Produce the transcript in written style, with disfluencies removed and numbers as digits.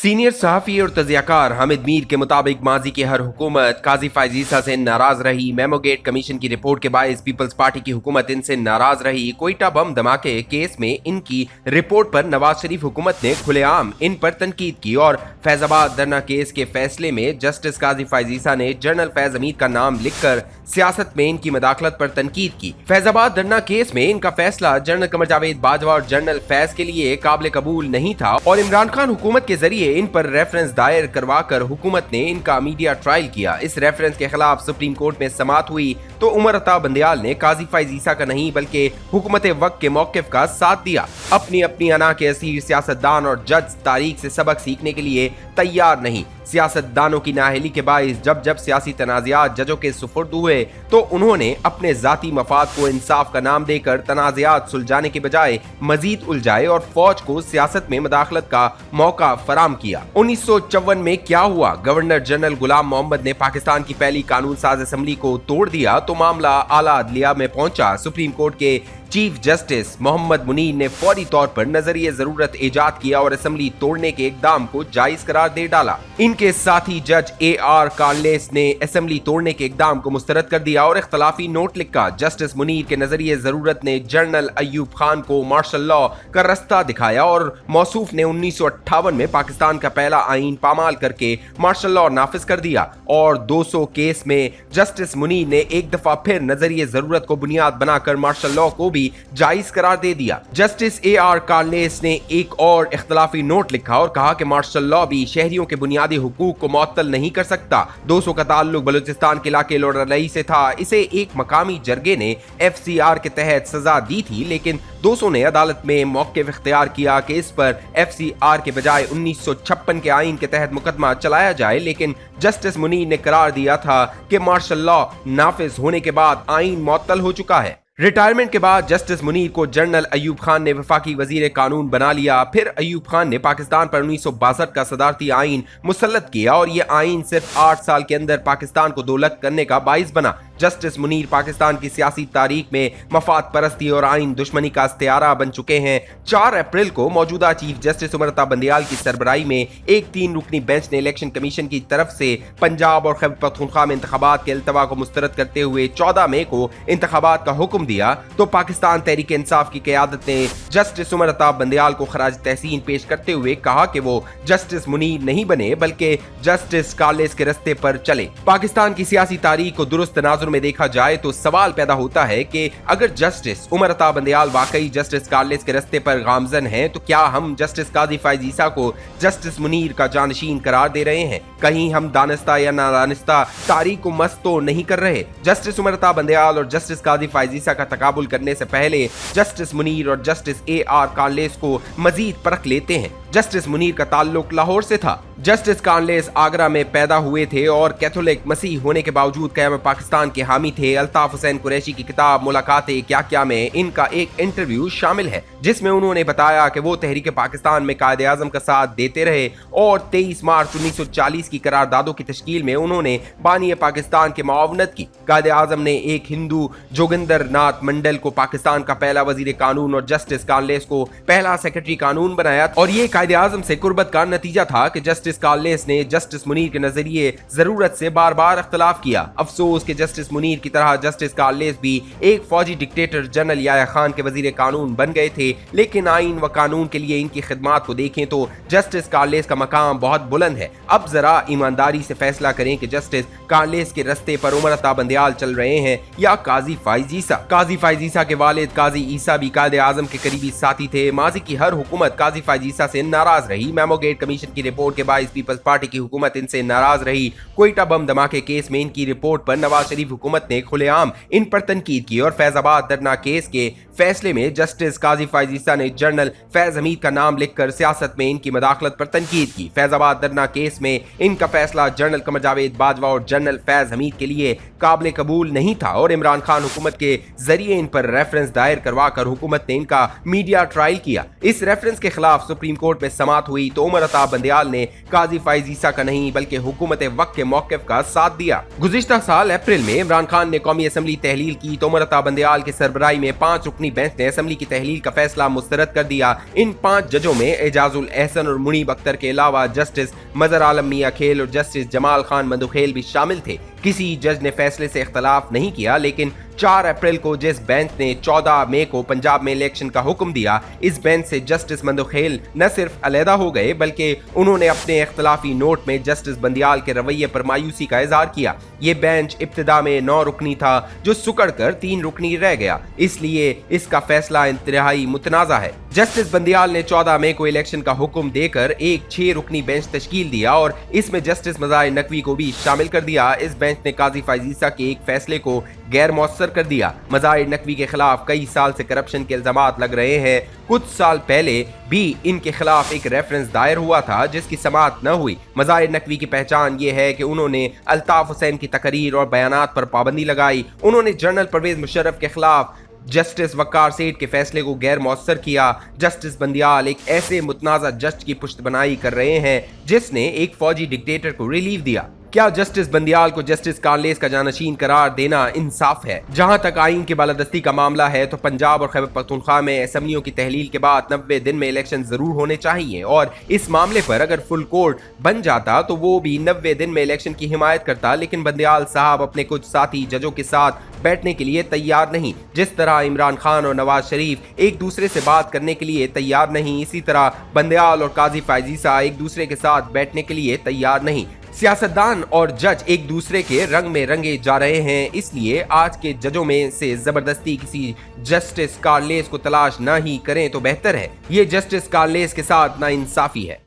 Senior सहाफ़ी और तजियाकार हामिद मीर के मुताबिक माजी की हर हुकूमत काजी फायज ईसा से नाराज रही। मेमोगेट कमीशन की रिपोर्ट के बायस पीपल्स पार्टी की हुकूमत इनसे नाराज रही। कोयटा बम धमाके केस में इनकी रिपोर्ट पर नवाज शरीफ हुकूमत ने खुलेआम इन पर तनकीद की और फैजाबाद धरना केस के फैसले में जस्टिस काजी फायज ईसा ने जनरल फैज हमीद का नाम लिखकर सियासत में इनकी मदाखलत पर तनकीद की। फैजाबाद धरना केस में इनका फैसला जनरल कमर जावेद बाजवा और जनरल फैज के लिए काबिल कबूल नहीं था और इमरान खान हुकूमत के जरिए इन पर रेफरेंस दायर करवाकर हुकूमत ने इनका मीडिया ट्रायल किया। इस रेफरेंस के खिलाफ सुप्रीम कोर्ट में समाअत हुई तो उमर अता बंदयाल ने काजी फायज ईसा का नहीं बल्कि हुकूमत वक्त के मौकिफ का साथ दिया। अपनी अपनी अना के असीर सियासतदान और जज तारीख से सबक सीखने के लिए तैयार नहीं। सियासतदानों की नाअहली के बायस जब जब सियासी तनाज़ात जजों के सुपुर्द हुए तो उन्होंने अपने जाती मफाद को इंसाफ का नाम देकर तनाज़ात सुलझाने के बजाय मजीद उलझाए और फौज को सियासत में मदाखलत का मौका फराम किया। 1954 में क्या हुआ? गवर्नर जनरल गुलाम मोहम्मद ने पाकिस्तान की पहली कानून साज असम्बली को तोड़ दिया तो मामला आला अदलिया में पहुंचा। सुप्रीम कोर्ट के चीफ जस्टिस मोहम्मद मुनीर ने फौरी तौर पर नजरिए जरूरत इजाद किया और असेंबली तोड़ने के इकदाम को जायज करार दे डाला। इनके साथी जज AR कार्लेस ने असेंबली तोड़ने के इकदाम को मुस्तरद कर दिया और इख्तलाफी नोट लिखा। जस्टिस मुनीर के नजरिए जरूरत ने जनरल अयूब खान को मार्शल लॉ का रास्ता दिखाया और मौसूफ ने 1958 में पाकिस्तान का पहला आईन पामाल करके मार्शल लॉ नाफिज कर दिया और 200 केस में जस्टिस मुनीर ने एक दफा फिर नजरिए जरूरत को बुनियाद बनाकर मार्शल लॉ को भी जायज करार दे दिया। जस्टिस AR कार्लेस ने एक और इख्तलाफी नोट लिखा और कहा कि मार्शल लॉ भी शहरियों के बुनियादी हुकूक को मुअत्तल नहीं कर सकता। 200 का ताल्लुक बलूचिस्तान के इलाके लोडरलई से था। इसे एक मकामी जरगे ने FCR के तहत सजा दी थी लेकिन 200 ने अदालत में मौक़िफ़ इख्तियार किया कि इस पर FCR के बजाय 1956 के आइन के तहत मुकदमा चलाया जाए, लेकिन जस्टिस मुनीर ने करार दिया था कि मार्शल लॉ नाफिज होने के बाद आइन मुअत्तल हो चुका है। रिटायरमेंट के बाद जस्टिस मुनीर को जनरल अयूब खान ने वफाकी वजीर कानून बना लिया। फिर अयूब खान ने पाकिस्तान पर 1962 का सदारती आइन मुसल्लत किया और ये आइन सिर्फ 8 साल के अंदर पाकिस्तान को दोलख करने का बाइस बना। जस्टिस मुनीर पाकिस्तान की सियासी तारीख में मफाद परस्ती और आइन दुश्मनी का इस्तियारा बन चुके हैं। 4 अप्रैल को मौजूदा चीफ जस्टिस उमर अता बंदयाल की सरबराही में एक 3 रुकनी बेंच ने इलेक्शन कमीशन की तरफ से पंजाब और खैबर पख्तूनख्वा में इंतखाबात के अल्तवा को मुस्तरद करते हुए 14 मई को इंतखाबात का हुक्म दिया तो पाकिस्तान तहरीक इंसाफ की क़यादत ने जस्टिस उमर अता बंदयाल को खराज तहसीन पेश करते हुए कहा कि वो जस्टिस मुनीर नहीं बने बल्कि जस्टिस कार्लेस के रस्ते पर चले। पाकिस्तान की सियासी तारीख को दुरुस्त तनाजुर में देखा जाए तो सवाल पैदा होता है कि अगर जस्टिस उमर अता बंदयाल वाकई जस्टिस कार्लेस के रस्ते पर गामजन हैं तो क्या हम जस्टिस काजी फायज ईसा को जस्टिस मुनीर का जानशीन करार दे रहे हैं? कहीं हम दानिस्ता या नादानिस्ता तारीख को मस्त तो नहीं कर रहे? जस्टिस उमर अता बंदयाल और जस्टिस काजी फायज ईसा का तकाबुल करने से पहले जस्टिस मुनीर और जस्टिस AR कार्लेस को मजीद परख लेते हैं। जस्टिस मुनीर का ताल्लुक लाहौर से था। जस्टिस कार्लेस आगरा में पैदा हुए थे और कैथोलिक मसीह होने के बावजूद क़याम पाकिस्तान के हामी थे। अल्ताफ हुसैन कुरैशी की किताब मुलाकातें क्या क्या में इनका एक इंटरव्यू शामिल है जिसमें उन्होंने बताया कि वो तहरीक पाकिस्तान में कायदे आज़म का साथ देते रहे और 23 मार्च 1940 की करारदादों की तश्कील में उन्होंने बानी पाकिस्तान की मुआवनत की। कायदे आज़म ने एक हिंदू जोगिंदर नाथ मंडल को पाकिस्तान का पहला वजीर कानून और जस्टिस कार्लेस को पहला सेक्रेटरी कानून बनाया और ये कायदे आज़म से कुर्बत का नतीजा था कि जस्टिस कार्लेस ने जस्टिस मुनीर के नजरिए जरूरत से बार बार इख्तलाफ किया। अफसोस कि जस्टिस मुनीर की तरह जस्टिस कार्लेस भी एक फौजी डिक्टेटर जनरल याह्या खान के वजीर कानून बन गए थे, लेकिन आइन व कानून के लिए इनकी खिदमात को देखें तो जस्टिस कार्लेस का मकाम बहुत बुलंद है। अब जरा ईमानदारी से फैसला करें कि जस्टिस कार्लेस के रस्ते पर उमर अता बंदयाल चल रहे हैं या काजी फायज ईसा। काजी फायज ईसा के वालिद काजी ईसा भी कायदे आज़म के करीबी साथी थे। माजी की हर हुकूमत काजी फायज ईसा से नाराज रही। मेमोगेट कमीशन की रिपोर्ट के बायस पीपल्स पार्टी की हुकूमत इनसे नाराज रही। कोयटा बम धमाके केस में इनकी रिपोर्ट पर नवाज शरीफ हुकूमत ने खुलेआम इन पर तनकीद की और फैजाबाद धरना केस के फैसले में जस्टिस काजी फायज ईसा ने जनरल फैज हमीद का नाम लिखकर सियासत में इनकी मदाखलत पर तनकीद की। फैजाबाद धरना केस में इनका फैसला जनरल कमर जावेद बाजवा और जनरल फैज हमीद के लिए काबिल कबूल नहीं था और इमरान खान हुकूमत के जरिए इन पर रेफरेंस दायर करवा कर हुकूमत ने इनका मीडिया ट्रायल किया। इस रेफरेंस के खिलाफ सुप्रीम कोर्ट में समाअत हुई तो उमर अता बंदयाल ने काजी फाइज ईसा का नहीं बल्कि हुकूमत वक्त के मौक़िफ़ का साथ दिया। गुज़िश्ता साल अप्रैल में इमरान खान ने कौमी असम्बली तहलील की तो उमर बंदयाल के सरबराही में 5 रुकनी बेंच ने असम्बली की तहलील का फैसला मुस्तरद कर दिया। इन 5 जजों में एजाजुल एहसन और मुनीब अख्तर के अलावा जस्टिस मजहर आलम मियां खेल और जस्टिस जमाल खान मंदुखेल भी शामिल थे। किसी जज ने फैसले से इख्तलाफ नहीं किया, लेकिन 4 अप्रैल को जिस बेंच ने 14 मई को पंजाब में इलेक्शन का हुक्म दिया, इस बेंच से जस्टिस मंदुखेल न सिर्फ अलहदा हो गए बल्कि उन्होंने अपने इख्तलाफी नोट में जस्टिस बंदियाल के रवैये पर मायूसी का इजहार किया। ये बेंच इब्तिदा में 9 रुकनी था जो सुकड़ कर 3 रुकनी रह गया, इसलिए इसका फैसला इंतहाई मुतनाज़ा है। जस्टिस बंदियाल ने 14 मई को इलेक्शन का हुक्म देकर एक 6 रुकनी बेंच तश्कील दिया और इसमें जस्टिस मज़ाहिर नकवी को भी शामिल कर दिया। इस बेंच ने काजी फाइज ईसा के एक फैसले को गैर मौसर कर दिया। मज़ाहिर नकवी के खिलाफ कई साल से करप्शन के इल्जामात लग रहे हैं। कुछ साल पहले भी इनके खिलाफ एक रेफरेंस दायर हुआ था जिसकी समाअत न हुई। मज़ाहिर नकवी की पहचान ये है कि उन्होंने अल्ताफ हुसैन की तकरीर और बयानात पर पाबंदी लगाई। उन्होंने जनरल परवेज मुशर्रफ के खिलाफ जस्टिस वकार सेठ के फैसले को गैर मौसर किया। जस्टिस बंदियाल एक ऐसे मुतनाज़ा जज की पुश्तबनाई कर रहे हैं जिसने एक फौजी डिक्टेटर को रिलीफ दिया। क्या जस्टिस बंदियाल को जस्टिस कार्लेस का जानशीन करार देना इंसाफ है? जहां तक आइन की बालादस्ती का मामला है तो पंजाब और खैबर पख्तूनख्वा में असम्बलियों की तहलील के बाद 90 दिन में इलेक्शन जरूर होने चाहिए और इस मामले पर अगर फुल कोर्ट बन जाता तो वो भी 90 दिन में इलेक्शन की हिमायत करता। लेकिन बंदियाल साहब अपने कुछ साथी जजों के साथ बैठने के लिए तैयार नहीं। जिस तरह इमरान खान और नवाज शरीफ एक दूसरे से बात करने के लिए तैयार नहीं, इसी तरह बंदियाल और काजी फाइज ईसा एक दूसरे के साथ बैठने के लिए तैयार नहीं। सियासतदान और जज एक दूसरे के रंग में रंगे जा रहे हैं, इसलिए आज के जजों में से जबरदस्ती किसी जस्टिस कार्लेस को तलाश ना ही करें तो बेहतर है। ये जस्टिस कार्लेस के साथ नाइंसाफी है।